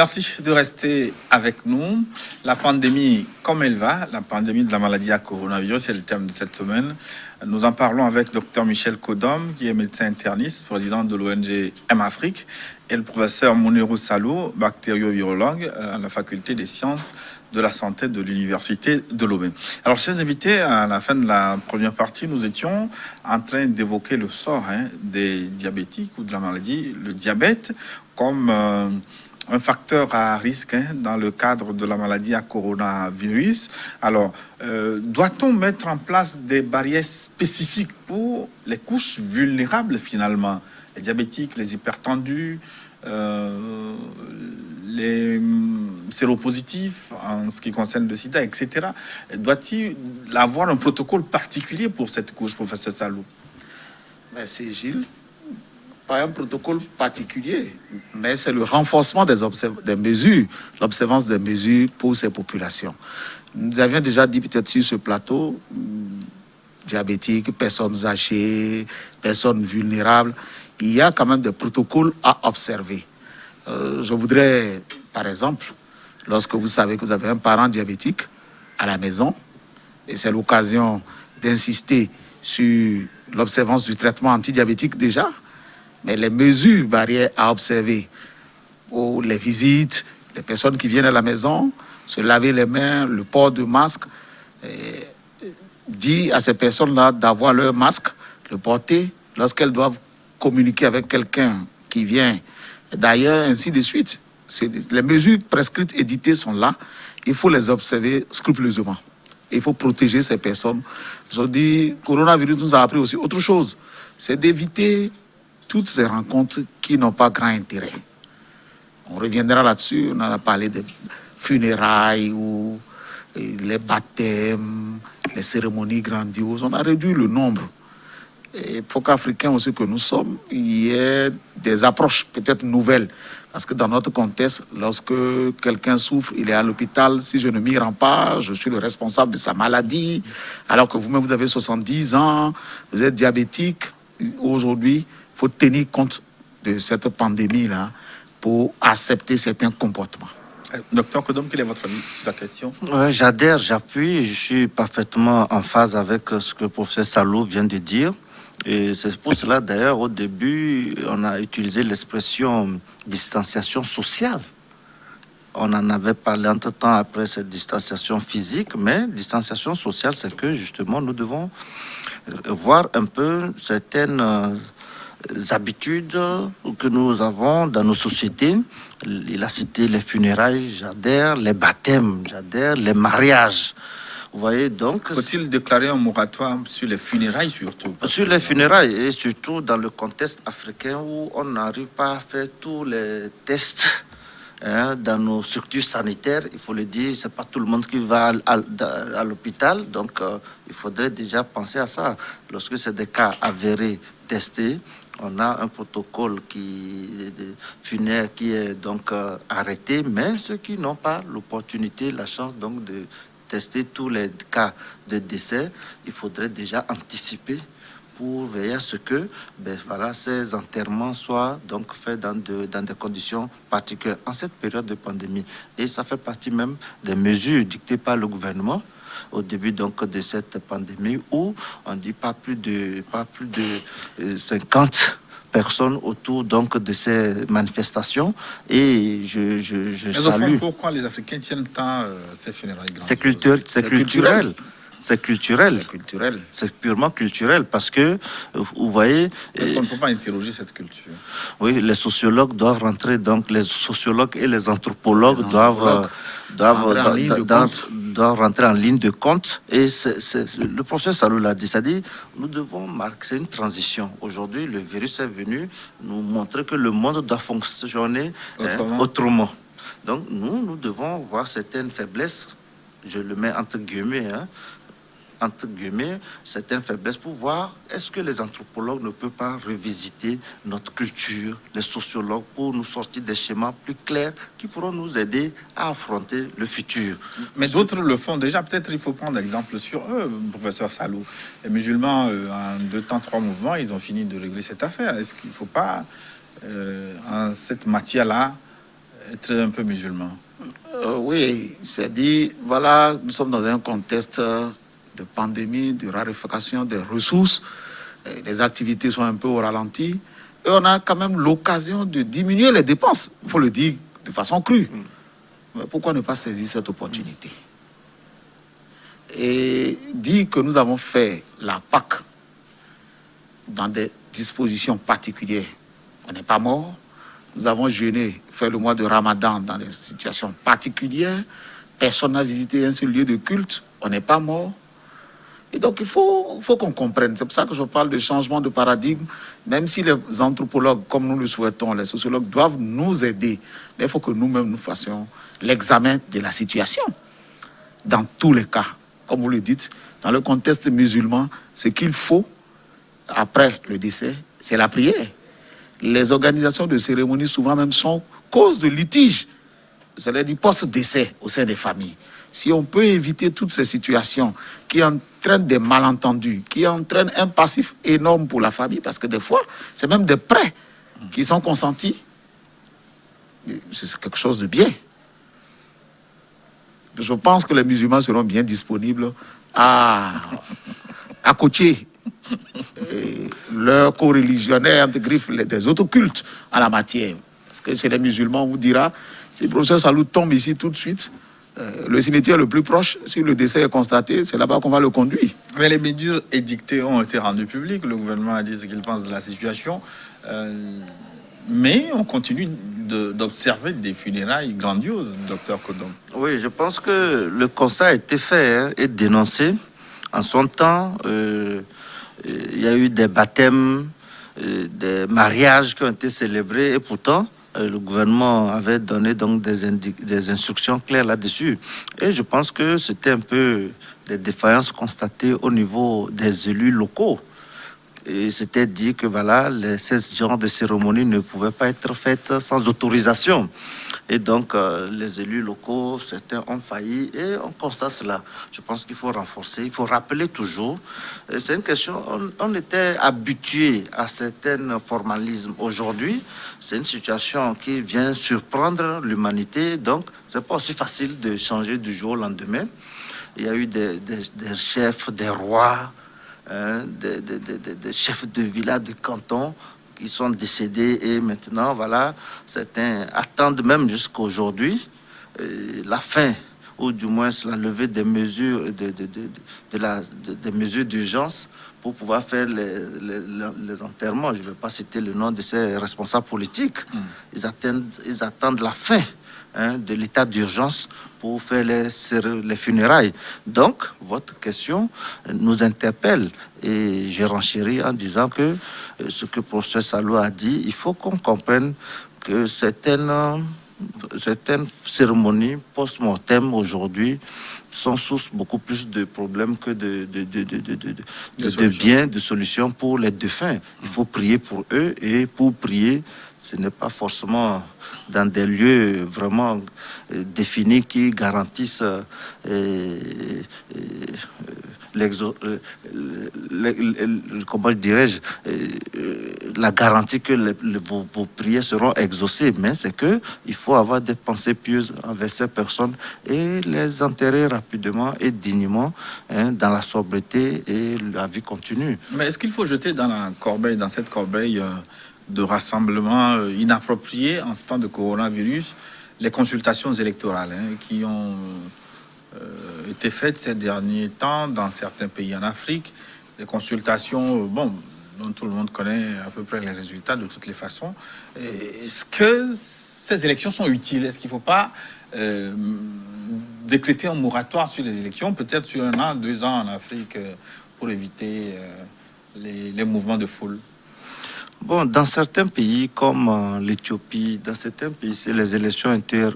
Merci de rester avec nous. La pandémie, comme elle va, la pandémie de la maladie à coronavirus, c'est le thème de cette semaine. Nous en parlons avec Dr Michel Kodom, qui est médecin interniste, président de l'ONG M-Afrique, et le professeur Mounirou Salou, bactériovirologue à la faculté des sciences de la santé de l'université de Lomé. Alors, chers invités, à la fin de la première partie, nous étions en train d'évoquer le sort des diabétiques ou de la maladie, le diabète, comme un facteur à risque dans le cadre de la maladie à coronavirus. Alors, doit-on mettre en place des barrières spécifiques pour les couches vulnérables finalement, les diabétiques, les hypertendus, les séropositifs en ce qui concerne le sida, etc. Doit-il avoir un protocole particulier pour cette couche, professeur Salou? Merci Gilles. Pas un protocole particulier, mais c'est le renforcement des mesures, l'observance des mesures pour ces populations. Nous avions déjà dit peut-être sur ce plateau, diabétiques, personnes âgées, personnes vulnérables, il y a quand même des protocoles à observer. Je voudrais, par exemple, lorsque vous savez que vous avez un parent diabétique à la maison, et c'est l'occasion d'insister sur l'observance du traitement antidiabétique déjà, mais les mesures barrières à observer pour les visites, les personnes qui viennent à la maison, se laver les mains, le port de masque, dit à ces personnes-là d'avoir leur masque, le porter lorsqu'elles doivent communiquer avec quelqu'un qui vient. D'ailleurs, ainsi de suite. Les mesures prescrites, éditées sont là. Il faut les observer scrupuleusement. Il faut protéger ces personnes. Je dis, le coronavirus nous a appris aussi autre chose. C'est d'éviter toutes ces rencontres qui n'ont pas grand intérêt. On reviendra là-dessus. On a parlé des funérailles ou les baptêmes, les cérémonies grandioses. On a réduit le nombre. Et pour qu'Africains aussi que nous sommes, il y ait des approches peut-être nouvelles. Parce que dans notre contexte, lorsque quelqu'un souffre, il est à l'hôpital, si je ne m'y rends pas, je suis le responsable de sa maladie, alors que vous-même, vous avez 70 ans, vous êtes diabétique. Aujourd'hui, il faut tenir compte de cette pandémie-là pour accepter certains comportements. Docteur Kodom, quel est votre avis sur la question? J'adhère, j'appuie, je suis parfaitement en phase avec ce que le professeur Salou vient de dire. Et c'est pour cela, d'ailleurs, au début, on a utilisé l'expression distanciation sociale. On en avait parlé entre-temps après cette distanciation physique, mais distanciation sociale, c'est que justement, nous devons voir un peu certaines habitudes que nous avons dans nos sociétés. Il a cité les funérailles, j'adhère, les baptêmes, j'adhère, les mariages. Vous voyez, donc... Faut-il déclarer un moratoire sur les funérailles surtout? Sur les funérailles, et surtout dans le contexte africain où on n'arrive pas à faire tous les tests dans nos structures sanitaires. Il faut le dire, c'est pas tout le monde qui va à l'hôpital, donc il faudrait déjà penser à ça. Lorsque c'est des cas avérés, testés, on a un protocole funéraire qui est donc arrêté, mais ceux qui n'ont pas l'opportunité, la chance donc de tester tous les cas de décès, il faudrait déjà anticiper pour veiller à ce que ces enterrements soient donc faits dans des conditions particulières en cette période de pandémie. Et ça fait partie même des mesures dictées par le gouvernement au début donc de cette pandémie où on dit pas plus de 50 personnes autour donc de ces manifestations, et je salue. Pourquoi les Africains tiennent tant ces funérailles? C'est culturel. C'est culturel. C'est purement culturel parce que, vous voyez... Est-ce qu'on ne peut pas interroger cette culture? Oui, les sociologues doivent rentrer, donc les sociologues et les anthropologues doivent rentrer en ligne de compte. Et le professeur Salou l'a dit, c'est-à-dire nous devons marquer une transition. Aujourd'hui, le virus est venu nous montrer que le monde doit fonctionner autrement. Donc nous devons voir certaines faiblesses, je le mets entre guillemets, certaines faiblesses pour voir est-ce que les anthropologues ne peuvent pas revisiter notre culture, les sociologues, pour nous sortir des schémas plus clairs qui pourront nous aider à affronter le futur. Mais d'autres le font déjà. Peut-être il faut prendre l'exemple sur eux, professeur Salou. Les musulmans, en 2 temps, 3 mouvements, ils ont fini de régler cette affaire. Est-ce qu'il ne faut pas, en cette matière-là, être un peu musulman. Oui, c'est dit, voilà, nous sommes dans un contexte de pandémie, de raréfaction des ressources. Les activités sont un peu au ralenti. Et on a quand même l'occasion de diminuer les dépenses. Il faut le dire de façon crue. Mais pourquoi ne pas saisir cette opportunité? Et dire que nous avons fait la Pâque dans des dispositions particulières. On n'est pas mort. Nous avons jeûné, fait le mois de Ramadan dans des situations particulières. Personne n'a visité un seul lieu de culte. On n'est pas mort. Et donc, il faut qu'on comprenne. C'est pour ça que je parle de changement de paradigme. Même si les anthropologues, comme nous le souhaitons, les sociologues doivent nous aider, mais il faut que nous-mêmes nous fassions l'examen de la situation. Dans tous les cas, comme vous le dites, dans le contexte musulman, ce qu'il faut, après le décès, c'est la prière. Les organisations de cérémonies, souvent même, sont cause de litiges, c'est-à-dire post-décès au sein des familles. Si on peut éviter toutes ces situations qui entraînent des malentendus, qui entraînent un passif énorme pour la famille, parce que des fois, c'est même des prêts qui sont consentis, c'est quelque chose de bien. Je pense que les musulmans seront bien disponibles à coacher leurs co-religionnaires, entre griffes, des autres cultes en la matière. Parce que chez les musulmans, on vous dira, si le professeur Salou tombe ici tout de suite, le cimetière le plus proche, si le décès est constaté, c'est là-bas qu'on va le conduire. Mais les mesures édictées ont été rendues publiques. Le gouvernement a dit ce qu'il pense de la situation. Mais on continue d'observer des funérailles grandioses, docteur Kodom. Oui, je pense que le constat a été fait et dénoncé. En son temps, il y a eu des baptêmes, des mariages qui ont été célébrés, et pourtant, le gouvernement avait donné donc des instructions claires là-dessus. Et je pense que c'était un peu des défaillances constatées au niveau des élus locaux. Et c'était dit que voilà, ces genres de cérémonies ne pouvaient pas être faites sans autorisation. Et donc, les élus locaux, certains ont failli et on constate cela. Je pense qu'il faut renforcer, il faut rappeler toujours. C'est une question, on était habitué à certains formalismes. Aujourd'hui, c'est une situation qui vient surprendre l'humanité. Donc, c'est pas aussi facile de changer du jour au lendemain. Il y a eu des chefs, des rois, des chefs de village, de canton qui sont décédés et maintenant, voilà, certains attendent même jusqu'à aujourd'hui la fin ou du moins la levée des mesures des mesures d'urgence pour pouvoir faire les enterrements. Je ne vais pas citer le nom de ces responsables politiques. Ils attendent la fin de l'état d'urgence pour faire les funérailles. Donc, votre question nous interpelle et je renchéris en disant que ce que le professeur Salou a dit, il faut qu'on comprenne que certaines cérémonies post-mortem aujourd'hui sont source beaucoup plus de problèmes que de biens, de solutions pour les défunts. Il faut prier pour eux et pour prier, ce n'est pas forcément dans des lieux vraiment définis qui garantissent comment dirais-je, la garantie que vos prières seront exaucées, mais c'est que il faut avoir des pensées pieuses envers ces personnes et les enterrer rapidement et dignement dans la sobriété et la vie continue. Mais est-ce qu'il faut jeter dans cette corbeille de rassemblement inapproprié en ce temps de coronavirus, les consultations électorales qui ont été faites ces derniers temps dans certains pays en Afrique, des consultations, dont tout le monde connaît à peu près les résultats de toutes les façons. Est-ce que ces élections sont utiles? Est-ce qu'il ne faut pas décréter un moratoire sur les élections, peut-être sur 1 an, 2 ans en Afrique, pour éviter les mouvements de foule? Bon, dans certains pays comme l'Éthiopie, dans certains pays, les élections ont été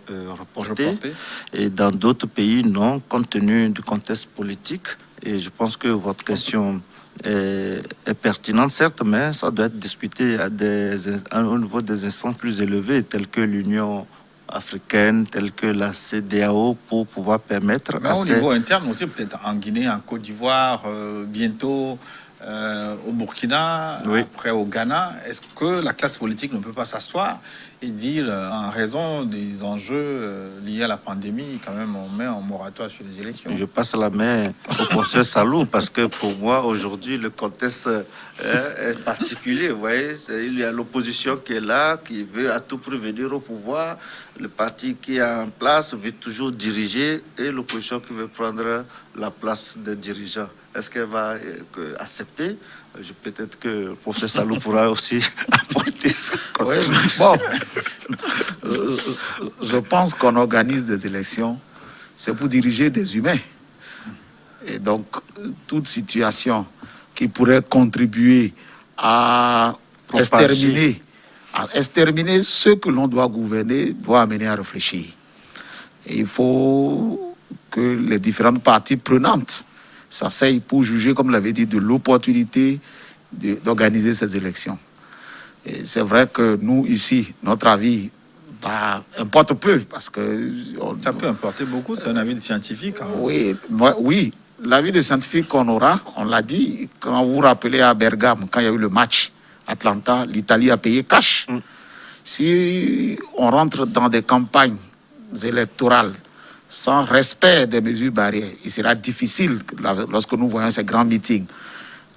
reportées. Et dans d'autres pays, non, compte tenu du contexte politique. Et je pense que votre question est pertinente, certes, mais ça doit être discuté au niveau des instances plus élevées, telles que l'Union africaine, telles que la CEDEAO, pour pouvoir permettre... Mais au niveau interne aussi, peut-être en Guinée, en Côte d'Ivoire, bientôt... au Burkina, oui. Après au Ghana, est-ce que la classe politique ne peut pas s'asseoir et dire, en raison des enjeux liés à la pandémie, quand même, on met un moratoire sur les élections. Je passe la main au professeur Salou parce que pour moi, aujourd'hui, le contexte est particulier. Vous voyez, il y a l'opposition qui est là, qui veut à tout prix venir au pouvoir. Le parti qui est en place veut toujours diriger et l'opposition qui veut prendre la place des dirigeants. Est-ce qu'elle va accepter? Peut-être que le professeur Salou pourra aussi apporter ça. Oui, bon, je pense qu'on organise des élections, c'est pour diriger des humains. Et donc, toute situation qui pourrait contribuer à exterminer ceux que l'on doit gouverner doit amener à réfléchir. Et il faut que les différentes parties prenantes s'asseyent pour juger, comme l'avait dit, de l'opportunité d'organiser ces élections. Et c'est vrai que nous, ici, notre avis importe peu, parce que... Ça peut importer beaucoup, c'est un avis de scientifique. Hein. Oui, l'avis des scientifiques qu'on aura, on l'a dit, quand vous vous rappelez à Bergame, quand il y a eu le match Atlanta, l'Italie a payé cash. Si on rentre dans des campagnes électorales sans respect des mesures barrières, il sera difficile, lorsque nous voyons ces grands meetings,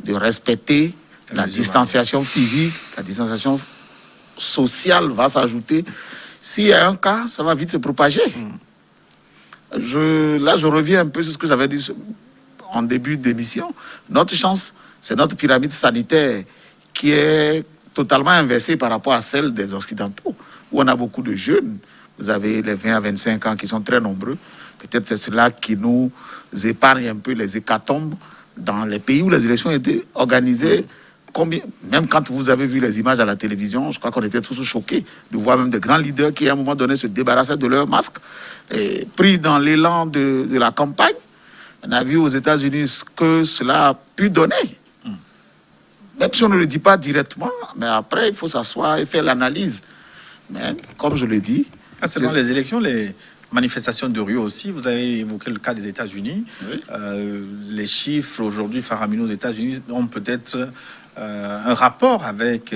de respecter la distanciation physique, la distanciation sociale va s'ajouter. S'il y a un cas, ça va vite se propager. Je reviens un peu sur ce que j'avais dit en début d'émission. Notre chance, c'est notre pyramide sanitaire qui est totalement inversée par rapport à celle des Occidentaux, où on a beaucoup de jeunes. Vous avez les 20 à 25 ans qui sont très nombreux. Peut-être c'est cela qui nous épargne un peu les hécatombes dans les pays où les élections étaient organisées. Même quand vous avez vu les images à la télévision, je crois qu'on était tous choqués de voir même de grands leaders qui, à un moment donné, se débarrassaient de leur masque, et pris dans l'élan de la campagne. On a vu aux États-Unis ce que cela a pu donner. Même si on ne le dit pas directement, mais après, il faut s'asseoir et faire l'analyse. Mais, comme je l'ai dit... C'est dans les élections, les manifestations de rue aussi. Vous avez évoqué le cas des États-Unis. Oui. Les chiffres aujourd'hui faramineux aux États-Unis ont peut-être un rapport avec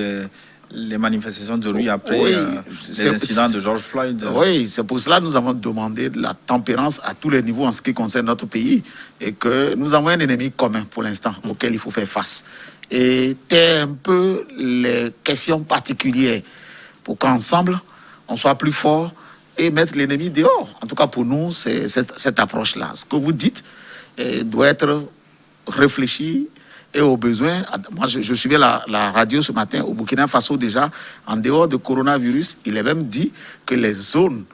les manifestations de rue après les incidents de George Floyd. Oui, c'est pour cela que nous avons demandé de la tempérance à tous les niveaux en ce qui concerne notre pays et que nous avons un ennemi commun pour l'instant auquel il faut faire face. Et taire un peu les questions particulières pour qu'ensemble, on soit plus fort et mettre l'ennemi dehors. En tout cas, pour nous, c'est cette approche-là. Ce que vous dites doit être réfléchi et au besoin. Moi, je suivais la radio ce matin au Burkina Faso déjà. En dehors de coronavirus, il est même dit que les zones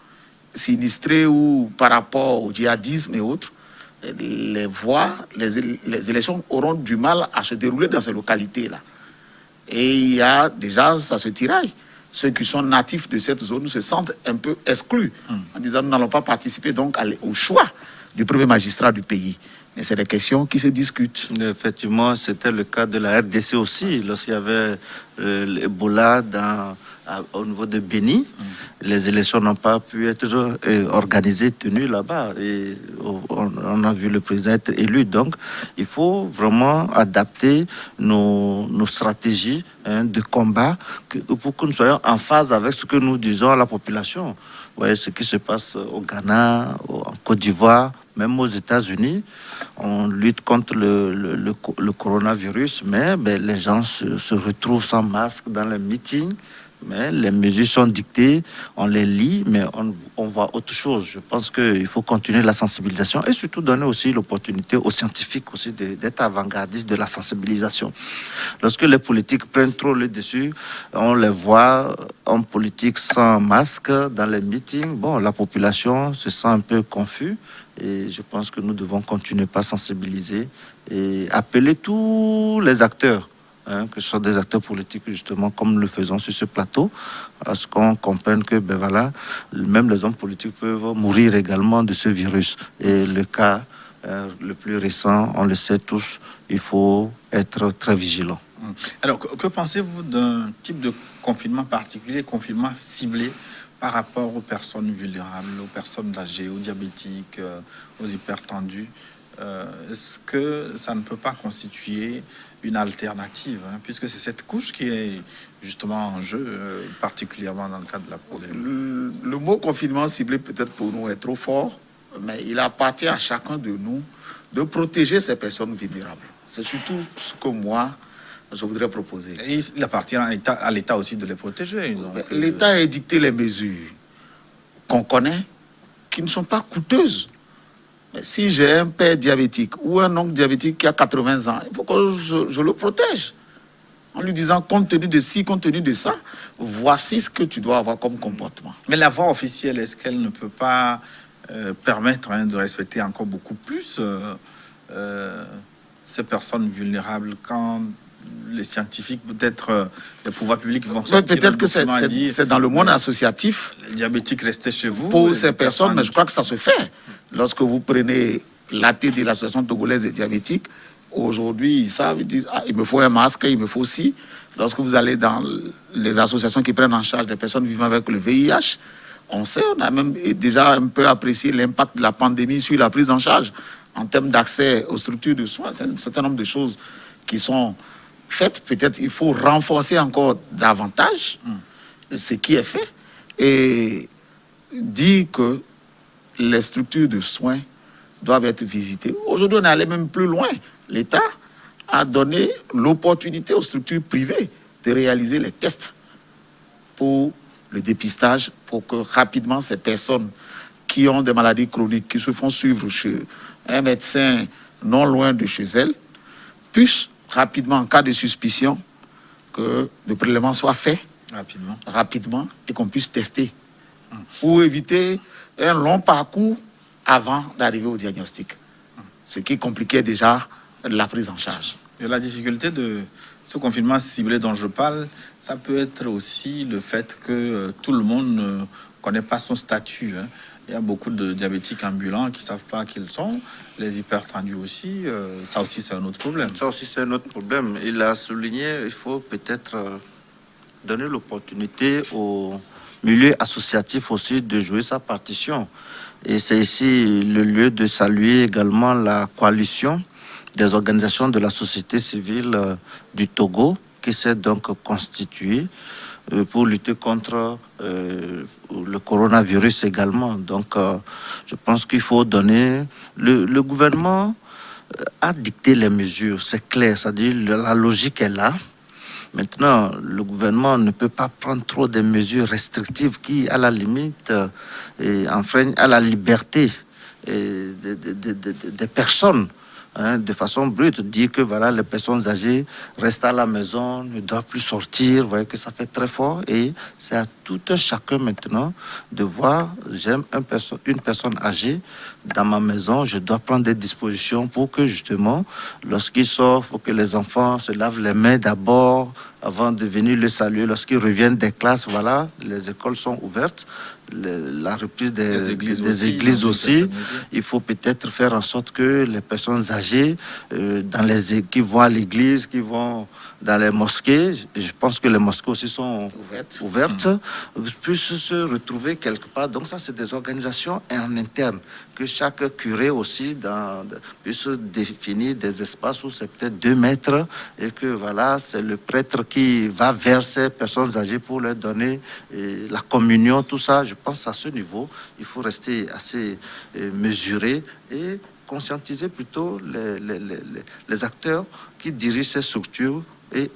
sinistrées ou par rapport au djihadisme et autres, les élections auront du mal à se dérouler dans ces localités-là. Et il y a déjà, ça se tiraille. Ceux qui sont natifs de cette zone se sentent un peu exclus en disant nous n'allons pas participer donc au choix du premier magistrat du pays. Mais c'est des questions qui se discutent. Effectivement, c'était le cas de la RDC aussi, lorsqu'il y avait l'Ebola au niveau de Béni. Les élections n'ont pas pu être organisées, tenues là-bas. Et on a vu le président être élu. Donc, il faut vraiment adapter nos stratégies de combat pour que nous soyons en phase avec ce que nous disons à la population. Vous voyez ce qui se passe au Ghana, en Côte d'Ivoire, même aux États-Unis. On lutte contre le coronavirus, mais les gens se retrouvent sans masque dans les meetings. Mais les mesures sont dictées, on les lit, mais on voit autre chose. Je pense qu'il faut continuer la sensibilisation et surtout donner aussi l'opportunité aux scientifiques aussi d'être avant-gardistes de la sensibilisation. Lorsque les politiques prennent trop le dessus, on les voit en politique sans masque dans les meetings. Bon, la population se sent un peu confus et je pense que nous devons continuer par sensibiliser et appeler tous les acteurs. Que ce soit des acteurs politiques, justement, comme nous le faisons sur ce plateau, à ce qu'on comprenne que, même les hommes politiques peuvent mourir également de ce virus. Et le cas le plus récent, on le sait tous, il faut être très vigilant. Alors, que pensez-vous d'un type de confinement particulier, confinement ciblé par rapport aux personnes vulnérables, aux personnes âgées, aux diabétiques, aux hypertendus? est-ce que ça ne peut pas constituer une alternative, hein, puisque c'est cette couche qui est justement en jeu, particulièrement dans le cadre de la pandémie. Le mot confinement ciblé peut-être pour nous est trop fort, mais il appartient à chacun de nous de protéger ces personnes vulnérables. C'est surtout ce que moi, je voudrais proposer. Et il appartient à l'État aussi de les protéger. L'État a édicté les mesures qu'on connaît, qui ne sont pas coûteuses. Mais si j'ai un père diabétique ou un oncle diabétique qui a 80 ans, il faut que je le protège. En lui disant, compte tenu de ci, compte tenu de ça, voici ce que tu dois avoir comme comportement. Mais la voie officielle, est-ce qu'elle ne peut pas permettre de respecter encore beaucoup plus ces personnes vulnérables quand les scientifiques, peut-être les pouvoirs publics vont sortir? Peut-être que c'est dans le monde associatif. Les diabétiques, restez chez vous. Pour ces personnes, mais je crois que ça se fait. Lorsque vous prenez l'AT de l'association togolaise des diabétiques, aujourd'hui, ils savent, ils disent, ah, il me faut un masque, il me faut aussi. Lorsque vous allez dans les associations qui prennent en charge des personnes vivant avec le VIH, on sait, on a même déjà un peu apprécié l'impact de la pandémie sur la prise en charge en termes d'accès aux structures de soins. C'est un certain nombre de choses qui sont faites. Peut-être il faut renforcer encore davantage ce qui est fait et dire que les structures de soins doivent être visitées. Aujourd'hui, on est allé même plus loin. L'État a donné l'opportunité aux structures privées de réaliser les tests pour le dépistage, pour que rapidement ces personnes qui ont des maladies chroniques, qui se font suivre chez un médecin non loin de chez elles, puissent rapidement, en cas de suspicion, que le prélèvement soit fait rapidement et qu'on puisse tester pour éviter un long parcours avant d'arriver au diagnostic, ce qui compliquait déjà la prise en charge. Et la difficulté de ce confinement ciblé dont je parle, ça peut être aussi le fait que tout le monde ne connaît pas son statut. Hein. Il y a beaucoup de diabétiques ambulants qui ne savent pas qui ils sont, les hypertendus aussi, ça aussi c'est un autre problème. Ça aussi c'est un autre problème. Il a souligné, il faut peut-être donner l'opportunité au milieu associatif aussi de jouer sa partition. Et c'est ici le lieu de saluer également la coalition des organisations de la société civile du Togo qui s'est donc constituée pour lutter contre le coronavirus également. Donc, je pense qu'il faut donner... Le gouvernement a dicté les mesures, c'est clair, c'est-à-dire la logique est là. Maintenant, le gouvernement ne peut pas prendre trop de mesures restrictives qui, à la limite, enfreignent à la liberté des personnes. Hein, de façon brute, dire que voilà, les personnes âgées restent à la maison, ne doivent plus sortir, vous voyez que ça fait très fort. Et c'est à tout un chacun maintenant de voir, j'aime une personne âgée dans ma maison, je dois prendre des dispositions pour que justement, lorsqu'il sort, il faut que les enfants se lavent les mains d'abord avant de venir le saluer. Lorsqu'ils reviennent des classes, voilà, les écoles sont ouvertes. La reprise des églises aussi. Il faut peut-être faire en sorte que les personnes âgées qui vont à l'église, qui vont dans les mosquées, je pense que les mosquées aussi sont ouvertes, puissent se retrouver quelque part. Donc ça, c'est des organisations en interne, que chaque curé aussi puisse définir des espaces où c'est peut-être 2 mètres et que voilà, c'est le prêtre qui va vers ces personnes âgées pour leur donner la communion, tout ça. Je pense à ce niveau, il faut rester assez mesuré et conscientiser plutôt les acteurs qui dirigent ces structures et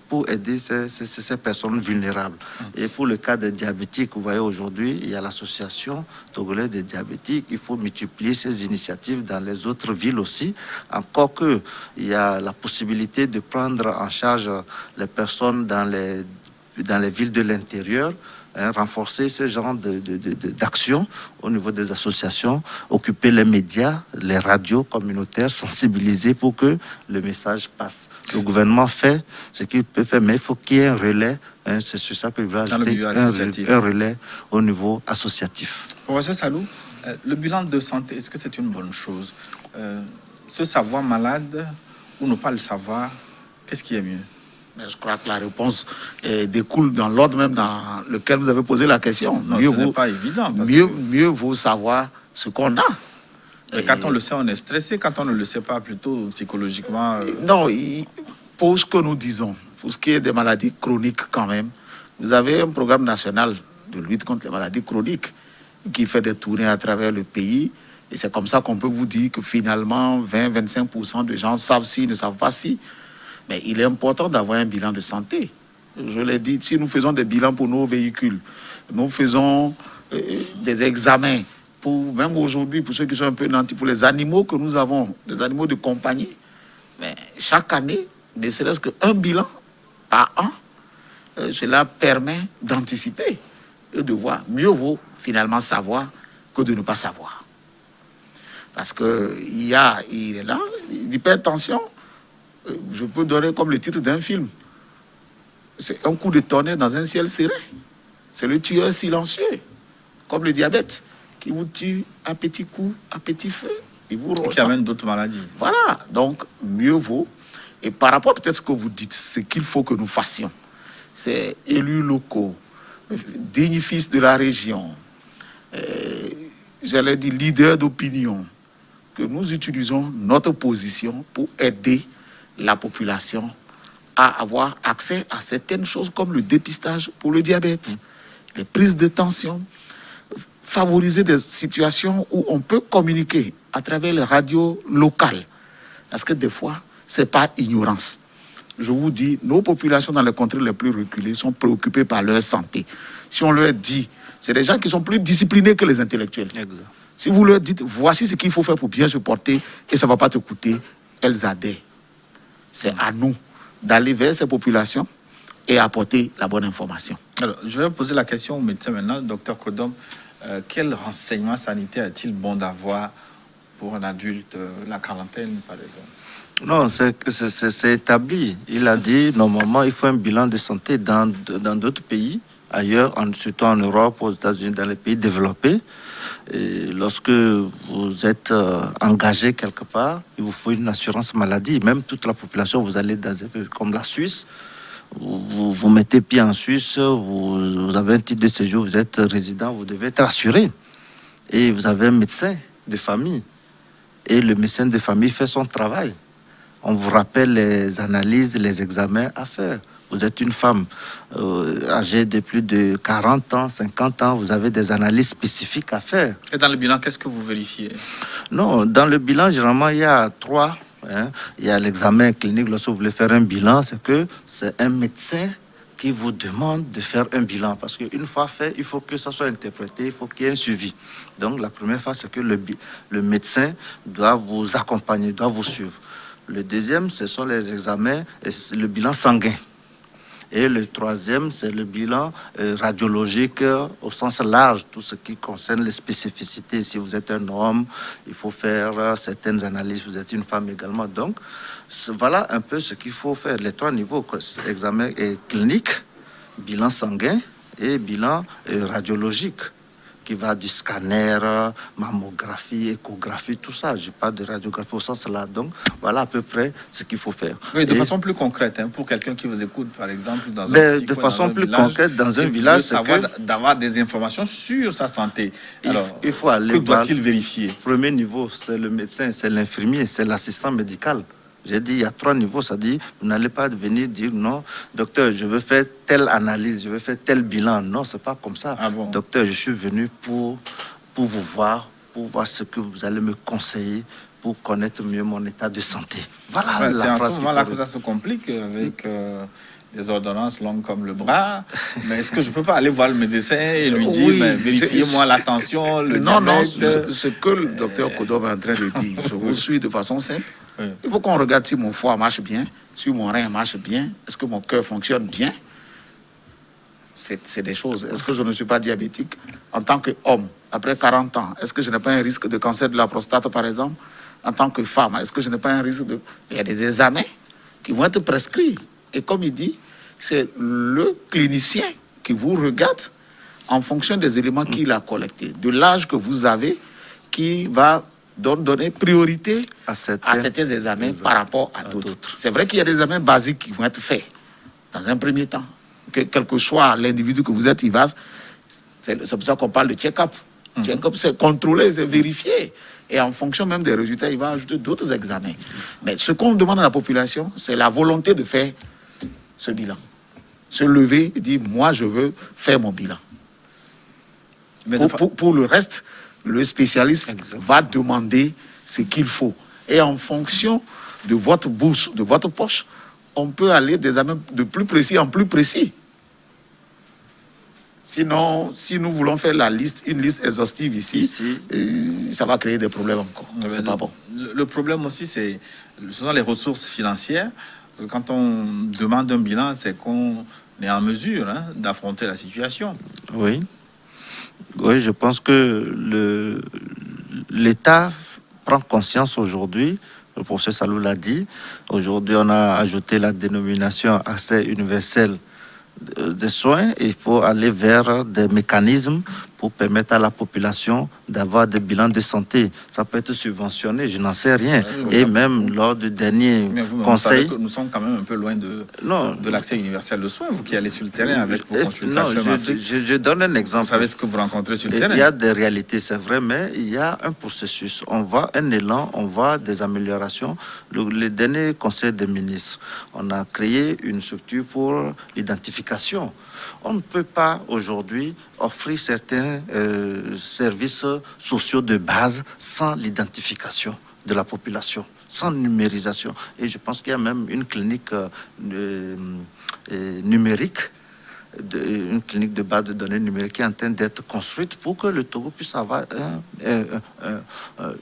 pour aider ces personnes vulnérables. Et pour le cas des diabétiques, vous voyez aujourd'hui, il y a l'association togolaise des diabétiques. Il faut multiplier ces initiatives dans les autres villes aussi. Encore que il y a la possibilité de prendre en charge les personnes dans les villes de l'intérieur. Renforcer ce genre d'action au niveau des associations, occuper les médias, les radios communautaires, sensibiliser pour que le message passe. Le gouvernement fait ce qu'il peut faire, mais il faut qu'il y ait un relais. C'est sur ça que je veux ajouter un relais au niveau associatif. Professeur Salou, le bilan de santé, est-ce que c'est une bonne chose? Se savoir malade ou ne pas le savoir, qu'est-ce qui est mieux? Mais je crois que la réponse découle dans l'ordre même dans lequel vous avez posé la question. Non, ce n'est pas évident. Mieux vaut savoir ce qu'on a. Et quand on le sait, on est stressé. Quand on ne le sait pas, plutôt psychologiquement. Non, pour ce que nous disons, pour ce qui est des maladies chroniques quand même, vous avez un programme national de lutte contre les maladies chroniques qui fait des tournées à travers le pays. Et c'est comme ça qu'on peut vous dire que finalement, 20-25% de gens savent si, ne savent pas si. Mais il est important d'avoir un bilan de santé. Je l'ai dit, si nous faisons des bilans pour nos véhicules, nous faisons des examens, pour, même aujourd'hui, pour ceux qui sont un peu nantis, pour les animaux que nous avons, des animaux de compagnie, mais chaque année, ne serait-ce qu'un bilan par an, cela permet d'anticiper et de voir. Mieux vaut finalement savoir que de ne pas savoir. Parce qu'il y a, il est là, l'hypertension, je peux donner comme le titre d'un film. C'est un coup de tonnerre dans un ciel serré. C'est le tueur silencieux, comme le diabète, qui vous tue à petits coups, à petit feu. Et qui amène d'autres maladies. Voilà, donc mieux vaut. Et par rapport peut-être à ce que vous dites, ce qu'il faut que nous fassions, c'est élus locaux, dignes fils de la région, j'allais dire leaders d'opinion, que nous utilisons notre position pour aider la population à avoir accès à certaines choses comme le dépistage pour le diabète, les prises de tension, favoriser des situations où on peut communiquer à travers les radios locales. Parce que des fois, ce n'est pas ignorance. Je vous dis, nos populations dans les contrées les plus reculées sont préoccupées par leur santé. Si on leur dit, c'est des gens qui sont plus disciplinés que les intellectuels. Exact. Si vous leur dites, voici ce qu'il faut faire pour bien se porter et ça ne va pas te coûter, elles adhèrent. C'est à nous d'aller vers ces populations et apporter la bonne information. Alors, je vais poser la question au médecin maintenant, docteur Kodom. Quel renseignement sanitaire est-il bon d'avoir pour un adulte, la quarantaine par exemple? Non, c'est établi. Il a dit, normalement, il faut un bilan de santé dans d'autres pays, ailleurs, surtout en Europe, aux États-Unis, dans les pays développés. Et lorsque vous êtes engagé quelque part, il vous faut une assurance maladie. Même toute la population, vous allez dans un pays comme la Suisse, vous mettez pied en Suisse, vous avez un titre de séjour, vous êtes résident, vous devez être assuré. Et vous avez un médecin de famille. Et le médecin de famille fait son travail. On vous rappelle les analyses, les examens à faire. Vous êtes une femme âgée de plus de 40 ans, 50 ans, vous avez des analyses spécifiques à faire. Et dans le bilan, qu'est-ce que vous vérifiez? Non, dans le bilan, généralement, il y a 3. Il y a l'examen clinique. Lorsque vous voulez faire un bilan, c'est un médecin qui vous demande de faire un bilan. Parce qu'une fois fait, il faut que ça soit interprété, il faut qu'il y ait un suivi. Donc, la première phase, c'est que le médecin doit vous accompagner, doit vous suivre. Le deuxième, ce sont les examens, et le bilan sanguin. Et le troisième, c'est le bilan radiologique au sens large, tout ce qui concerne les spécificités. Si vous êtes un homme, il faut faire certaines analyses. Vous êtes une femme également. Donc, voilà un peu ce qu'il faut faire. Les 3 niveaux, examen clinique, bilan sanguin et bilan radiologique, qui va du scanner, mammographie, échographie, tout ça. Je parle de radiographie au sens là. Donc, voilà à peu près ce qu'il faut faire. Oui, de façon plus concrète, hein, pour quelqu'un qui vous écoute, par exemple, dans un petit de coin, façon dans un plus village, concrète, dans un village, c'est savoir que d'avoir des informations sur sa santé. Alors, il faut aller que doit-il vérifier? Premier niveau, c'est le médecin, c'est l'infirmier, c'est l'assistant médical. J'ai dit, il y a 3 niveaux, ça dit, vous n'allez pas venir dire, non, docteur, je veux faire telle analyse, je veux faire tel bilan. Non, c'est pas comme ça. Ah bon? Docteur, je suis venu pour vous voir, pour voir ce que vous allez me conseiller, pour connaître mieux mon état de santé. Voilà. Ouais, c'est en ce moment-là que ça se complique avec des ordonnances longues comme le bras. Mais est-ce que je peux pas aller voir le médecin et lui dire, Oui, vérifiez-moi la tension, le non, diabète? Non, ce que le docteur Kodom est en train de dire, je vous suis de façon simple. Oui. Il faut qu'on regarde si mon foie marche bien, si mon rein marche bien, est-ce que mon cœur fonctionne bien. C'est des choses. Est-ce que je ne suis pas diabétique en tant qu'homme, après 40 ans? Est-ce que je n'ai pas un risque de cancer de la prostate, par exemple? En tant que femme, est-ce que je n'ai pas un risque de... Il y a des examens qui vont être prescrits. Et comme il dit, c'est le clinicien qui vous regarde en fonction des éléments qu'il a collectés, de l'âge que vous avez, qui va donner priorité à certains examens par rapport à d'autres. C'est vrai qu'il y a des examens basiques qui vont être faits dans un premier temps. Quel que soit l'individu que vous êtes, c'est pour ça qu'on parle de check-up. Check-up, c'est contrôler, c'est vérifier Et en fonction même des résultats, il va ajouter d'autres examens. Mais ce qu'on demande à la population, c'est la volonté de faire ce bilan. Se lever et dire, moi, je veux faire mon bilan. Mais Pour le reste, le spécialiste va demander ce qu'il faut. Et en fonction de votre bourse, de votre poche, on peut aller des examens de plus précis en plus précis. Sinon, si nous voulons faire une liste exhaustive ici, ça va créer des problèmes encore. C'est pas bon. Le problème aussi, ce sont les ressources financières. Parce que quand on demande un bilan, c'est qu'on est en mesure d'affronter la situation. Oui. Oui, je pense que l'État prend conscience aujourd'hui. Le professeur Salou l'a dit. Aujourd'hui, on a ajouté la dénomination accès universel des soins. Il faut aller vers des mécanismes pour permettre à la population d'avoir des bilans de santé. Ça peut être subventionné, je n'en sais rien. Et même lors du dernier conseil... Nous sommes quand même un peu loin de l'accès universel de soins, vous qui allez sur le terrain avec vos consultations. Non, je donne un exemple. Vous savez ce que vous rencontrez sur le terrain. Il y a des réalités, c'est vrai, mais il y a un processus. On voit un élan, on voit des améliorations. Le dernier conseil des ministres, on a créé une structure pour l'identification. On ne peut pas aujourd'hui offrir certains services sociaux de base sans l'identification de la population, sans numérisation. Et je pense qu'il y a même une clinique numérique, une clinique de base de données numériques qui est en train d'être construite pour que le Togo puisse avoir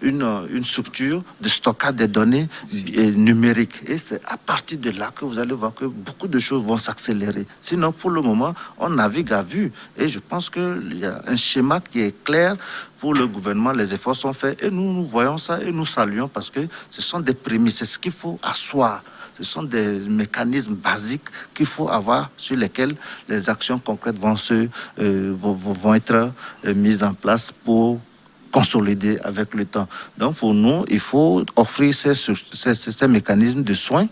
une structure de stockage des données numériques. Et c'est à partir de là que vous allez voir que beaucoup de choses vont s'accélérer. Sinon, pour le moment, on navigue à vue. Et je pense qu'il y a un schéma qui est clair pour le gouvernement. Les efforts sont faits et nous voyons ça et nous saluons parce que ce sont des prémices. C'est ce qu'il faut asseoir. Ce sont des mécanismes basiques qu'il faut avoir sur lesquels les actions concrètes vont être mises en place pour consolider avec le temps. Donc pour nous, il faut offrir ces mécanismes de soins.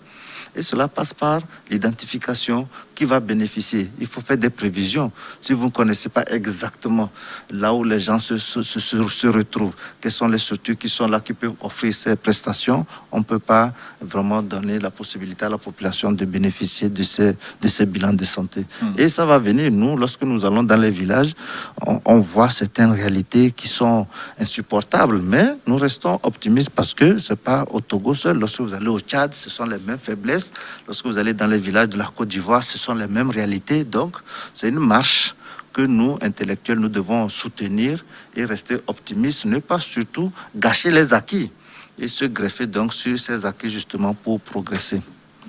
Et cela passe par l'identification qui va bénéficier. Il faut faire des prévisions. Si vous ne connaissez pas exactement là où les gens se retrouvent, quelles sont les structures qui sont là, qui peuvent offrir ces prestations, on ne peut pas vraiment donner la possibilité à la population de bénéficier de ces bilans de santé. Et ça va venir. Nous, lorsque nous allons dans les villages, on voit certaines réalités qui sont insupportables. Mais nous restons optimistes parce que ce n'est pas au Togo seul. Lorsque vous allez au Tchad, ce sont les mêmes faiblesses. Lorsque vous allez dans les villages de la Côte d'Ivoire, ce sont les mêmes réalités. Donc, c'est une marche que nous, intellectuels, nous devons soutenir et rester optimistes, ne pas surtout gâcher les acquis et se greffer donc sur ces acquis justement pour progresser.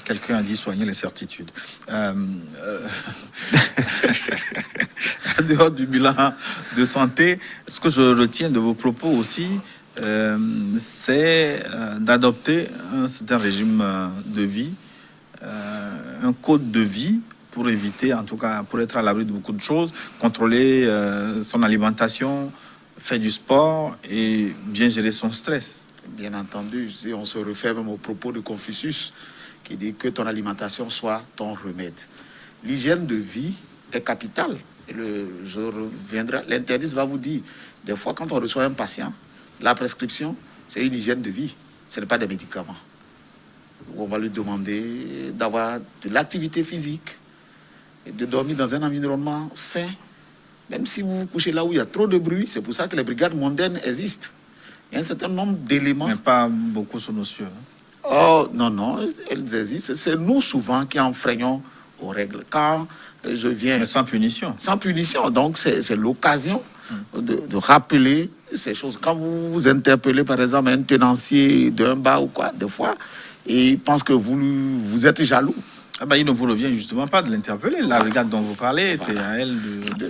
Quelqu'un a dit soigner les certitudes. En dehors du bilan de santé, ce que je retiens de vos propos aussi, c'est d'adopter un certain régime de vie, un code de vie pour éviter, en tout cas, pour être à l'abri de beaucoup de choses, contrôler son alimentation, faire du sport et bien gérer son stress. Bien entendu, si on se réfère même aux propos de Confucius, qui dit que ton alimentation soit ton remède. L'hygiène de vie est capitale. Et je reviendrai, l'interniste va vous dire, des fois, quand on reçoit un patient, la prescription, c'est une hygiène de vie. Ce n'est pas des médicaments. On va lui demander d'avoir de l'activité physique et de dormir dans un environnement sain. Même si vous vous couchez là où il y a trop de bruit, c'est pour ça que les brigades mondaines existent. Il y a un certain nombre d'éléments. Mais pas beaucoup sous nos cieux. Oh, non, elles existent. C'est nous souvent qui enfreignons aux règles. Quand je viens... Mais sans punition. Sans punition. Donc, c'est l'occasion de rappeler ces choses. Quand vous interpellez, par exemple, un tenancier d'un bar ou quoi, des fois, et il pense que vous êtes jaloux. Ah ben, il ne vous revient justement pas de l'interpeller. La brigade dont vous parlez, c'est à elle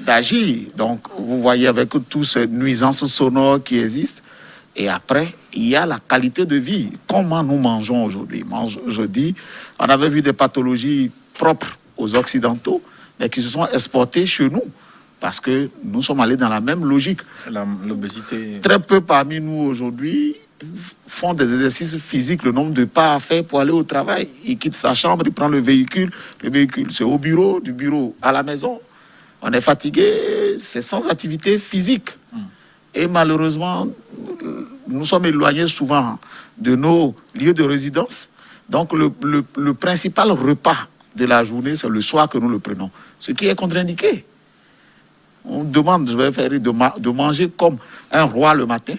d'agir. Donc, vous voyez, avec toutes ces nuisances sonores qui existent, et après, il y a la qualité de vie. Comment nous mangeons aujourd'hui? Je dis, on avait vu des pathologies propres aux Occidentaux, mais qui se sont exportées chez nous. Parce que nous sommes allés dans la même logique. L'obésité. Très peu parmi nous aujourd'hui font des exercices physiques, le nombre de pas à faire pour aller au travail. Il quitte sa chambre, il prend le véhicule c'est au bureau, du bureau à la maison. On est fatigué, c'est sans activité physique. Et malheureusement, nous sommes éloignés souvent de nos lieux de résidence. Donc, le principal repas de la journée, c'est le soir que nous le prenons. Ce qui est contre-indiqué. On demande, de manger comme un roi le matin,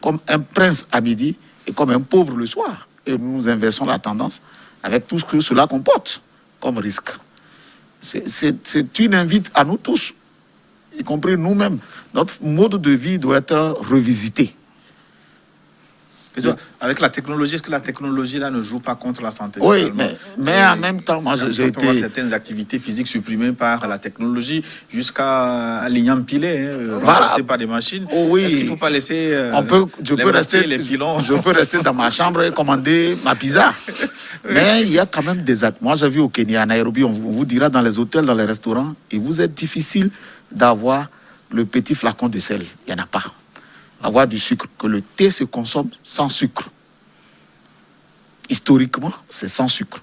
comme un prince à midi et comme un pauvre le soir. Et nous inversons la tendance avec tout ce que cela comporte comme risque. C'est une invite à nous tous, y compris nous-mêmes. Notre mode de vie doit être revisité. Et toi, avec la technologie, est-ce que la technologie là ne joue pas contre la santé? Oui, mais en même temps, moi j'ai on voit été... certaines activités physiques supprimées par la technologie jusqu'à l'igname-pilé, Voilà. remplacé par des machines. Oh oui. Est-ce qu'il ne faut pas laisser Je peux rester dans ma chambre et commander ma pizza. Mais il y a quand même des actes. Moi, j'ai vu au Kenya, à Nairobi, on vous dira dans les hôtels, dans les restaurants, il vous est difficile d'avoir le petit flacon de sel. Il n'y en a pas. Avoir du sucre, que le thé se consomme sans sucre. Historiquement, c'est sans sucre.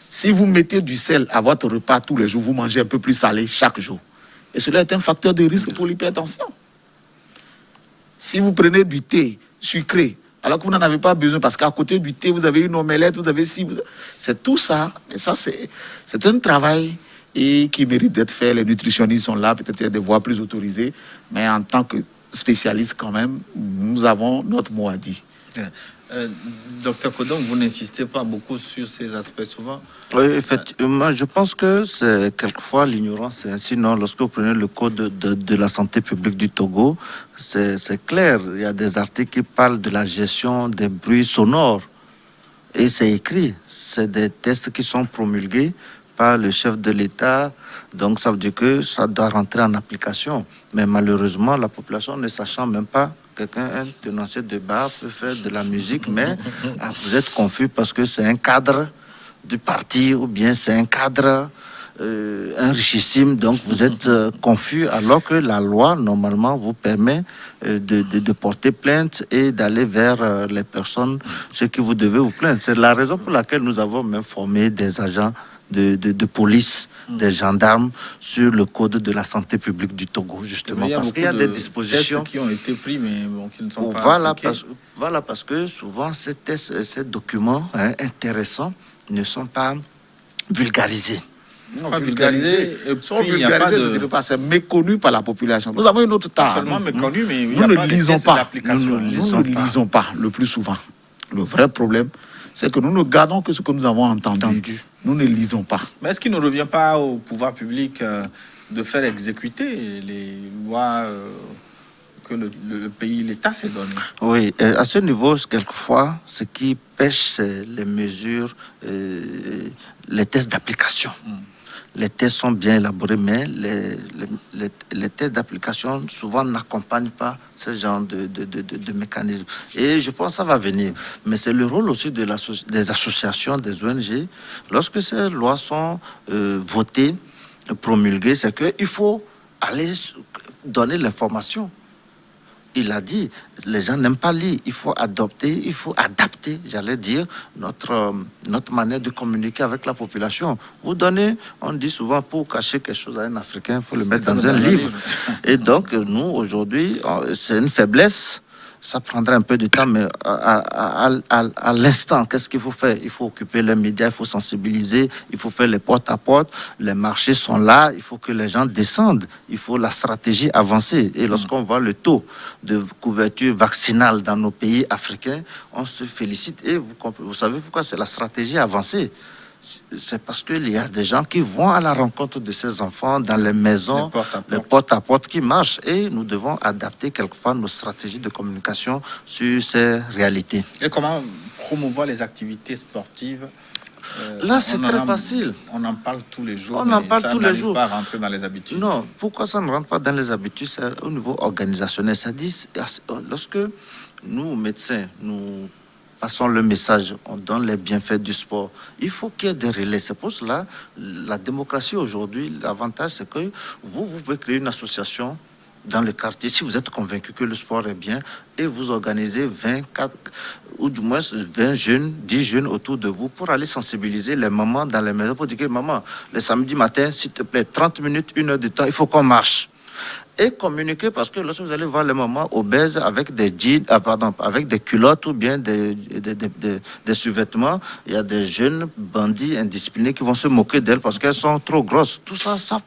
Si vous mettez du sel à votre repas tous les jours, vous mangez un peu plus salé chaque jour. Et cela est un facteur de risque pour l'hypertension. Si vous prenez du thé sucré, alors que vous n'en avez pas besoin, parce qu'à côté du thé, vous avez une omelette, vous avez c'est tout ça. Et ça, c'est un travail qui mérite d'être fait. Les nutritionnistes sont là, peut-être des voies plus autorisées, mais en tant que spécialistes quand même, nous avons notre mot à dire. Docteur Kodom, vous n'insistez pas beaucoup sur ces aspects souvent. Oui, effectivement, je pense que c'est quelquefois l'ignorance. Sinon, lorsque vous prenez le code de la santé publique du Togo, c'est clair. Il y a des articles qui parlent de la gestion des bruits sonores. Et c'est écrit. C'est des tests qui sont promulgués par le chef de l'État. Donc, ça veut dire que ça doit rentrer en application. Mais malheureusement, la population ne sachant même pas, un tenancier de bar peut faire de la musique, mais vous êtes confus parce que c'est un cadre du parti ou bien c'est un cadre enrichissime. Donc, vous êtes confus alors que la loi, normalement, vous permet de porter plainte et d'aller vers les personnes chez qui vous devez vous plaindre. C'est la raison pour laquelle nous avons même formé des agents de police, des gendarmes sur le code de la santé publique du Togo, justement, parce qu'il y a des dispositions qui ont été pris, mais bon, qui ne sont pas voilà, parce que souvent ces documents intéressants ne sont pas vulgarisés. Non, pas vulgarisés. Sont vulgarisés, je ne dirais pas, c'est méconnu par la population. Nous avons une autre tare. Seulement méconnu, mais nous ne lisons pas. Nous ne lisons pas le plus souvent. Le vrai problème, c'est que nous ne gardons que ce que nous avons entendu. Nous ne lisons pas. Mais est-ce qu'il ne revient pas au pouvoir public de faire exécuter les lois que le pays, l'État s'est donné? Oui, à ce niveau, quelquefois, ce qui pêche, c'est les mesures, les tests d'application. Les tests sont bien élaborés, mais les tests d'application souvent n'accompagnent pas ce genre de mécanisme. Et je pense que ça va venir. Mais c'est le rôle aussi des associations, des ONG. Lorsque ces lois sont votées, promulguées, c'est qu'il faut aller donner l'information. Il a dit, les gens n'aiment pas lire. Il faut adapter, j'allais dire, notre manière de communiquer avec la population. Vous donnez, on dit souvent, pour cacher quelque chose à un Africain, il faut le mettre dans un livre. Et donc, nous, aujourd'hui, c'est une faiblesse. Ça prendra un peu de temps, mais à l'instant, qu'est-ce qu'il faut faire? Il faut occuper les médias, il faut sensibiliser, il faut faire les porte-à-porte. Les marchés sont là, il faut que les gens descendent. Il faut la stratégie avancer. Et lorsqu'on voit le taux de couverture vaccinale dans nos pays africains, on se félicite. Et vous savez pourquoi c'est la stratégie avancée? C'est parce qu'il y a des gens qui vont à la rencontre de ces enfants dans les maisons, les porte-à-porte qui marchent. Et nous devons adapter quelquefois nos stratégies de communication sur ces réalités. Et comment promouvoir les activités sportives? Là, c'est très facile. On en parle tous les jours. On en parle tous les jours. Ça n'arrive pas à rentrer dans les habitudes. Non, pourquoi ça ne rentre pas dans les habitudes? C'est au niveau organisationnel. Ça dit, lorsque nous, médecins, nous passons le message, on donne les bienfaits du sport. Il faut qu'il y ait des relais. C'est pour cela, la démocratie aujourd'hui, l'avantage, c'est que vous pouvez créer une association dans le quartier, si vous êtes convaincu que le sport est bien, et vous organisez 24, ou du moins 20 jeunes, 10 jeunes autour de vous pour aller sensibiliser les mamans dans les maisons pour dire que maman, le samedi matin, s'il te plaît, 30 minutes, 1 heure de temps, il faut qu'on marche. et communiquer, parce que lorsque vous allez voir les mamans obèses avec des jeans, avec des culottes ou bien des sous-vêtements, il y a des jeunes bandits indisciplinés qui vont se moquer d'elles parce qu'elles sont trop grosses. Tout ça, ça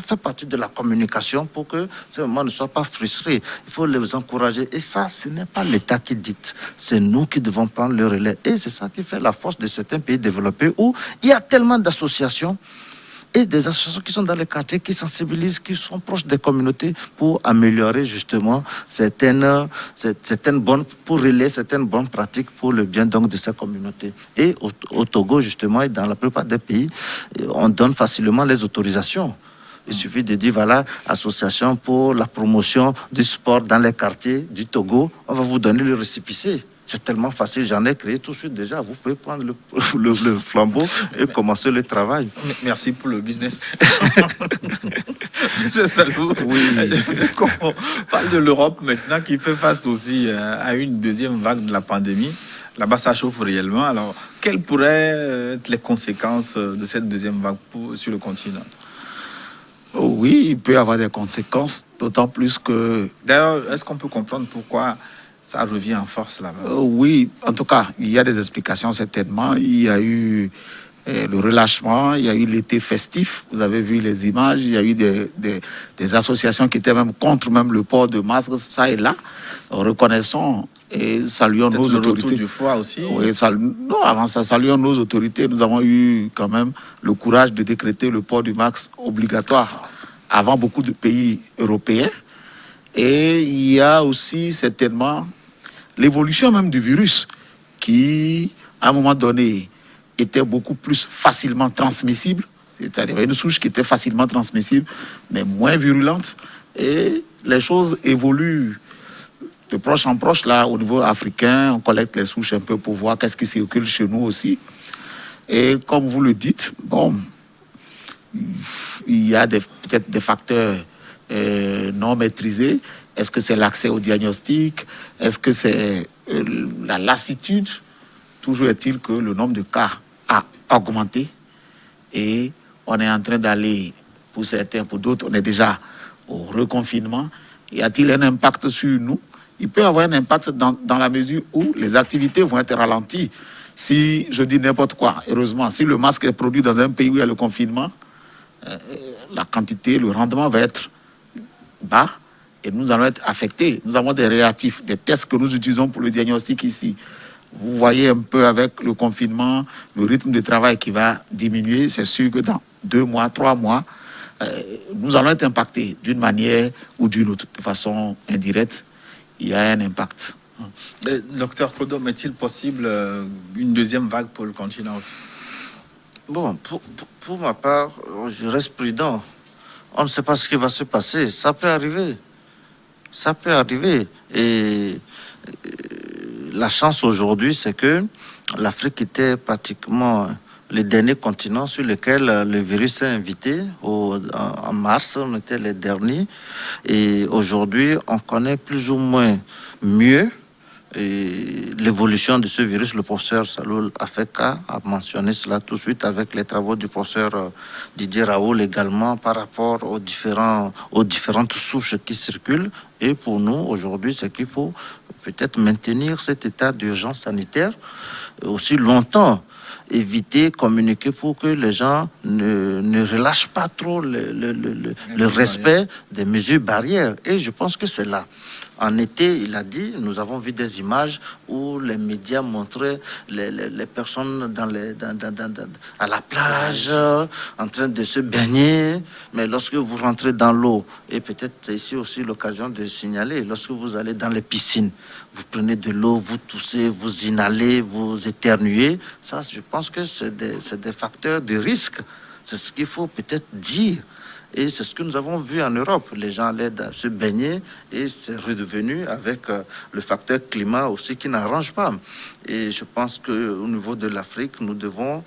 fait partie de la communication pour que ces mamans ne soient pas frustrées. Il faut les encourager. Et ça, ce n'est pas l'État qui dicte. C'est nous qui devons prendre le relais. Et c'est ça qui fait la force de certains pays développés où il y a tellement d'associations et des associations qui sont dans les quartiers, qui sensibilisent, qui sont proches des communautés pour améliorer justement certaines bonnes, pour relayer certaines bonnes pratiques pour le bien donc de ces communautés. Et au Togo justement et dans la plupart des pays, on donne facilement les autorisations. Il suffit de dire, voilà, association pour la promotion du sport dans les quartiers du Togo, on va vous donner le récépissé. C'est tellement facile, j'en ai créé tout de suite déjà. Vous pouvez prendre le flambeau et commencer le travail. Merci pour le business. C'est Salou. Oui. On parle de l'Europe maintenant qui fait face aussi à une deuxième vague de la pandémie. Là-bas, ça chauffe réellement. Alors, quelles pourraient être les conséquences de cette deuxième vague sur le continent? Oui, il peut y avoir des conséquences, d'autant plus que... D'ailleurs, est-ce qu'on peut comprendre pourquoi ça revient en force là-bas? Oui, en tout cas, il y a des explications certainement. Il y a eu le relâchement, il y a eu l'été festif. Vous avez vu les images, il y a eu des associations qui étaient même contre même le port de masque, ça et là. Reconnaissons et saluons nos autorités. Le retour du froid aussi. Oui, non, avant ça, saluons nos autorités. Nous avons eu quand même le courage de décréter le port du masque obligatoire avant beaucoup de pays européens. Et il y a aussi certainement l'évolution même du virus qui, à un moment donné, était beaucoup plus facilement transmissible. C'est-à-dire une souche qui était facilement transmissible, mais moins virulente. Et les choses évoluent de proche en proche. Là, au niveau africain, on collecte les souches un peu pour voir qu'est-ce qui circule chez nous aussi. Et comme vous le dites, bon, il y a peut-être des facteurs non maîtrisés. Est-ce que c'est l'accès au diagnostic? Est-ce que c'est la lassitude? Toujours est-il que le nombre de cas a augmenté et on est en train d'aller, pour certains, pour d'autres, on est déjà au reconfinement. Y a-t-il un impact sur nous? Il peut y avoir un impact dans la mesure où les activités vont être ralenties. Si je dis n'importe quoi, heureusement, si le masque est produit dans un pays où il y a le confinement, la quantité, le rendement va être bas et nous allons être affectés. Nous avons des réactifs, des tests que nous utilisons pour le diagnostic ici. Vous voyez un peu avec le confinement, le rythme de travail qui va diminuer. C'est sûr que dans 2 mois, 3 mois, nous allons être impactés d'une manière ou d'une autre, de façon indirecte. Il y a un impact. Docteur Kodom, est-il possible une deuxième vague pour le continent aussi? Bon, pour ma part, je reste prudent. On ne sait pas ce qui va se passer. Ça peut arriver. Ça peut arriver. Et la chance aujourd'hui, c'est que l'Afrique était pratiquement le dernier continent sur lequel le virus est invité. En mars, on était les derniers. Et aujourd'hui, on connaît plus ou moins mieux l'évolution de ce virus. Le professeur Salou Afeka a mentionné cela tout de suite avec les travaux du professeur Didier Raoul également par rapport aux différentes souches qui circulent. Et pour nous, aujourd'hui, c'est qu'il faut peut-être maintenir cet état d'urgence sanitaire aussi longtemps, éviter, communiquer pour que les gens ne relâchent pas trop le respect des mesures barrières. Et je pense que c'est là. En été, il a dit, nous avons vu des images où les médias montraient les personnes à la plage, en train de se baigner. Mais lorsque vous rentrez dans l'eau, et peut-être c'est ici aussi l'occasion de signaler, lorsque vous allez dans les piscines, vous prenez de l'eau, vous toussez, vous inhalez, vous éternuez. Ça, je pense que c'est des facteurs de risque. C'est ce qu'il faut peut-être dire. Et c'est ce que nous avons vu en Europe. Les gens allaient se baigner et c'est redevenu avec le facteur climat aussi qui n'arrange pas. Et je pense qu'au niveau de l'Afrique, nous devons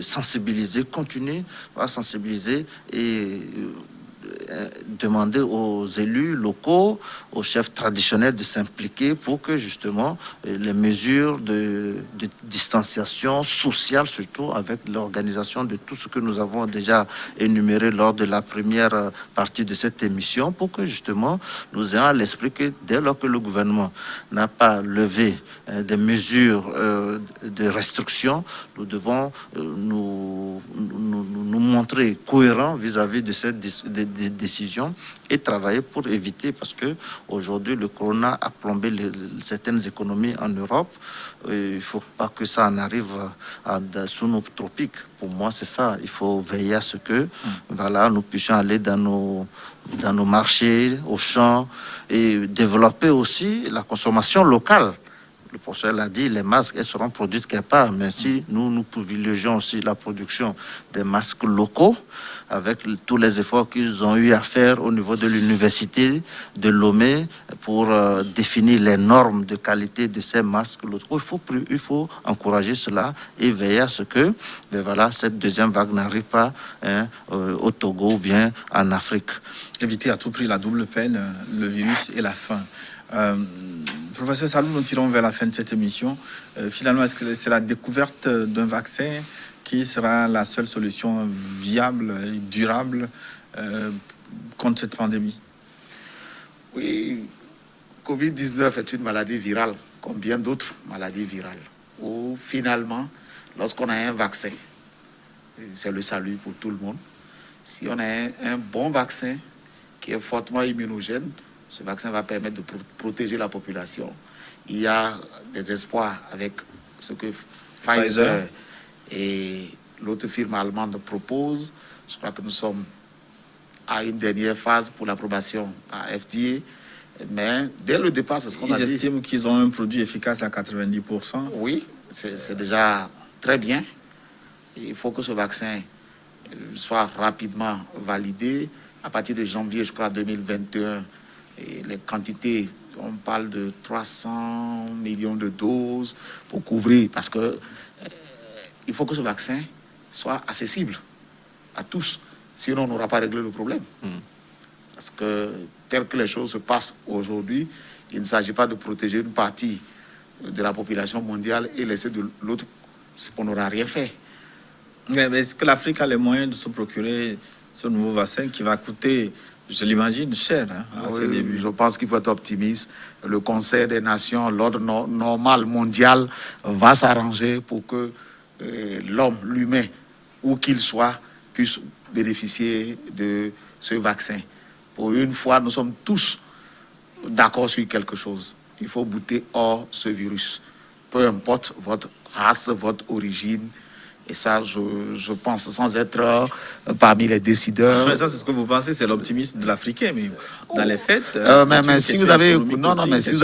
sensibiliser, continuer à sensibiliser et demander aux élus locaux, aux chefs traditionnels de s'impliquer pour que justement les mesures de distanciation sociale, surtout avec l'organisation de tout ce que nous avons déjà énuméré lors de la première partie de cette émission, pour que justement nous ayons à l'esprit que dès lors que le gouvernement n'a pas levé des mesures de restriction, nous devons nous montrer cohérents vis-à-vis de cette décision et travailler pour éviter, parce que aujourd'hui le corona a plombé certaines économies en Europe. Il ne faut pas que ça en arrive sous nos tropiques. Pour moi, c'est ça. Il faut veiller à ce que voilà, nous puissions aller dans nos marchés, aux champs, et développer aussi la consommation locale. Le professeur l'a dit, les masques, elles seront produites quelque part. Mais si nous privilégions aussi la production des masques locaux, avec tous les efforts qu'ils ont eu à faire au niveau de l'université de Lomé pour définir les normes de qualité de ces masques locaux, il faut encourager cela et veiller à ce que voilà, cette deuxième vague n'arrive pas au Togo ou bien en Afrique. Éviter à tout prix la double peine, le virus et la faim. Professeur Salou, nous tirons vers la fin de cette émission. Finalement, est-ce que c'est la découverte d'un vaccin qui sera la seule solution viable et durable contre cette pandémie? Oui, Covid-19 est une maladie virale, comme bien d'autres maladies virales, où finalement, lorsqu'on a un vaccin, c'est le salut pour tout le monde. Si on a un bon vaccin qui est fortement immunogène, ce vaccin va permettre de protéger la population. Il y a des espoirs avec ce que Pfizer et l'autre firme allemande propose. Je crois que nous sommes à une dernière phase pour l'approbation par FDA. Mais dès le départ, c'est ce qu'on a dit. Ils estiment qu'ils ont un produit efficace à 90%. Oui, c'est déjà très bien. Il faut que ce vaccin soit rapidement validé. À partir de janvier, je crois, 2021, et les quantités, on parle de 300 millions de doses pour couvrir, parce que il faut que ce vaccin soit accessible à tous, sinon on n'aura pas réglé le problème. Parce que tel que les choses se passent aujourd'hui, il ne s'agit pas de protéger une partie de la population mondiale et laisser de l'autre, on n'aura rien fait. Mais est-ce que l'Afrique a les moyens de se procurer ce nouveau vaccin qui va coûter, je l'imagine, cher à ses débuts? Je pense qu'il faut être optimiste. Le Conseil des Nations, l'ordre normal mondial, va s'arranger pour que l'homme, l'humain, où qu'il soit, puisse bénéficier de ce vaccin. Pour une fois, nous sommes tous d'accord sur quelque chose. Il faut bouter hors ce virus. Peu importe votre race, votre origine. Et ça, je pense, sans être parmi les décideurs. Mais ça, c'est ce que vous pensez, c'est l'optimisme de l'Africain. Mais dans les faits, mais si vous avez, si vous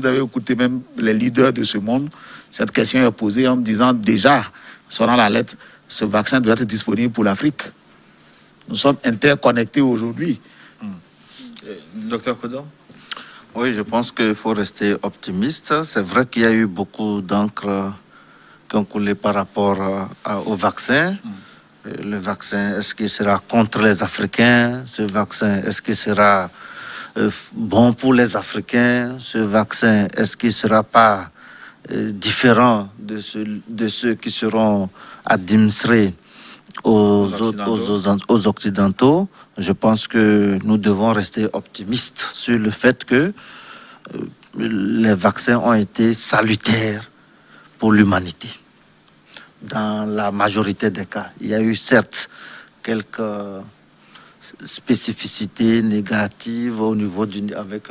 avez écouté même les leaders de ce monde, cette question est posée en disant déjà, selon la lettre, ce vaccin doit être disponible pour l'Afrique. Nous sommes interconnectés aujourd'hui. Docteur Kodom? Oui, je pense qu'il faut rester optimiste. C'est vrai qu'il y a eu beaucoup d'encre qui ont coulé par rapport au vaccin. Le vaccin, est-ce qu'il sera contre les Africains? Ce vaccin, est-ce qu'il sera bon pour les Africains? Ce vaccin, est-ce qu'il ne sera pas différent de ceux qui seront administrés aux Occidentaux? Je pense que nous devons rester optimistes sur le fait que les vaccins ont été salutaires pour l'humanité. Dans la majorité des cas, il y a eu certes quelques spécificités négatives au niveau avec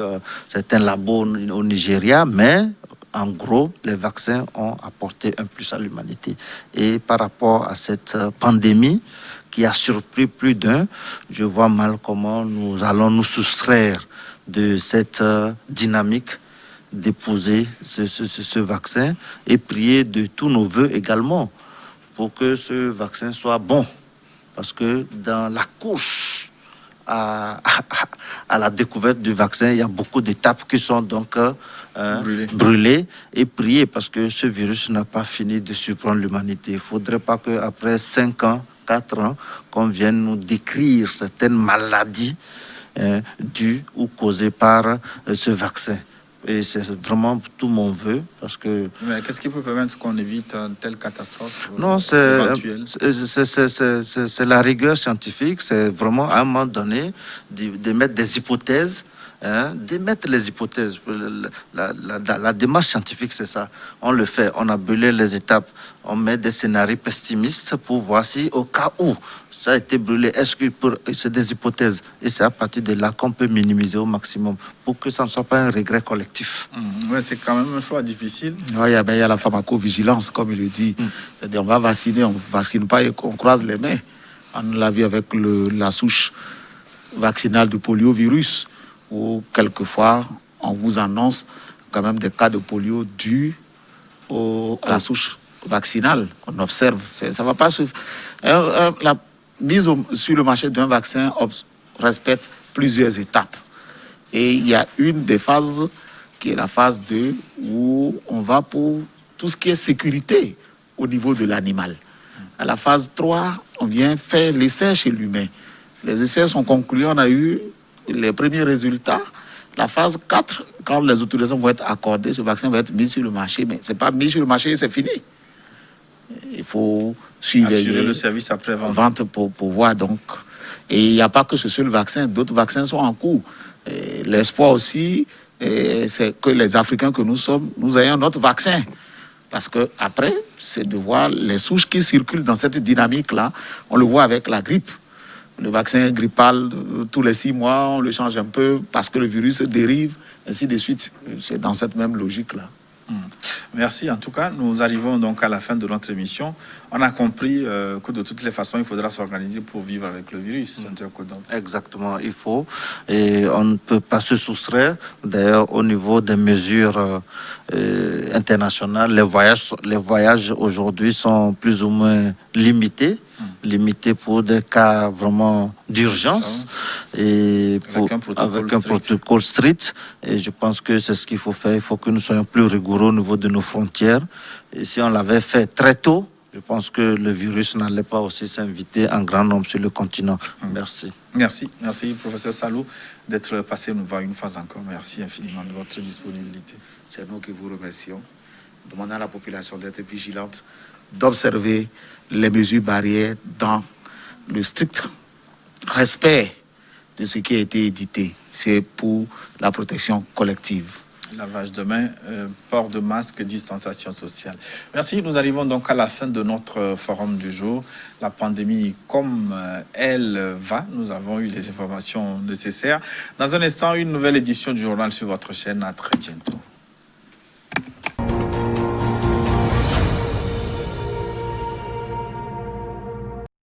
certains labos au Nigeria, mais en gros, les vaccins ont apporté un plus à l'humanité. Et par rapport à cette pandémie qui a surpris plus d'un, je vois mal comment nous allons nous soustraire de cette dynamique d'épouser ce vaccin et prier de tous nos voeux également pour que ce vaccin soit bon. Parce que dans la course à la découverte du vaccin, il y a beaucoup d'étapes qui sont donc brûlées et prier parce que ce virus n'a pas fini de surprendre l'humanité. Il ne faudrait pas qu'après 5 ans, 4 ans qu'on vienne nous décrire certaines maladies dues ou causées par ce vaccin. Et c'est vraiment tout mon vœu parce que... Mais qu'est-ce qui peut permettre qu'on évite une telle catastrophe Non, éventuelle? c'est la rigueur scientifique, c'est vraiment à un moment donné d'émettre des hypothèses, d'émettre les hypothèses. La démarche scientifique, c'est ça. On le fait, on a brûlé les étapes, on met des scénarios pessimistes pour voir si au cas où ça a été brûlé, est-ce que c'est des hypothèses. Et c'est à partir de là qu'on peut minimiser au maximum pour que ça ne soit pas un regret collectif. Ouais, c'est quand même un choix difficile. Ouais, il y a la pharmacovigilance, comme il le dit. C'est-à-dire, on va vacciner, on ne vaccine pas et on croise les mains. On l'a vu avec la souche vaccinale du poliovirus, où quelquefois, on vous annonce quand même des cas de polio dus à la souche vaccinale. On observe, ça ne va pas suivre. La mise sur le marché d'un vaccin respecte plusieurs étapes. Et il y a une des phases qui est la phase 2, où on va pour tout ce qui est sécurité au niveau de l'animal. À la phase 3, on vient faire l'essai chez l'humain. Les essais sont conclus, on a eu les premiers résultats. La phase 4, quand les autorisations vont être accordées, ce vaccin va être mis sur le marché. Mais ce n'est pas mis sur le marché, c'est fini. Il faut suivre assurer le service après-vente pour voir. Donc. Et il n'y a pas que ce seul vaccin, d'autres vaccins sont en cours. L'espoir aussi, c'est que les Africains que nous sommes, nous ayons notre vaccin. Parce qu'après, c'est de voir les souches qui circulent dans cette dynamique-là. On le voit avec la grippe. Le vaccin grippal, tous les 6 mois, on le change un peu parce que le virus dérive, ainsi de suite. C'est dans cette même logique-là. Merci. En tout cas, nous arrivons donc à la fin de notre émission. On a compris que de toutes les façons, il faudra s'organiser pour vivre avec le virus. Exactement, il faut. Et on ne peut pas se soustraire. D'ailleurs, au niveau des mesures internationales, les voyages aujourd'hui sont plus ou moins limités. Limité pour des cas vraiment d'urgence et avec un protocole strict. Et je pense que c'est ce qu'il faut faire. Il faut que nous soyons plus rigoureux au niveau de nos frontières. Et si on l'avait fait très tôt, je pense que le virus n'allait pas aussi s'inviter en grand nombre sur le continent. Merci. Merci, professeur Salou, d'être passé nous voir une fois encore. Merci infiniment de votre disponibilité. C'est nous qui vous remercions. Demandons à la population d'être vigilante, d'observer les mesures barrières dans le strict respect de ce qui a été édité. C'est pour la protection collective. Lavage de mains, port de masque, distanciation sociale. Merci. Nous arrivons donc à la fin de notre forum du jour. La pandémie, comme elle va, nous avons eu les informations nécessaires. Dans un instant, une nouvelle édition du journal sur votre chaîne. À très bientôt.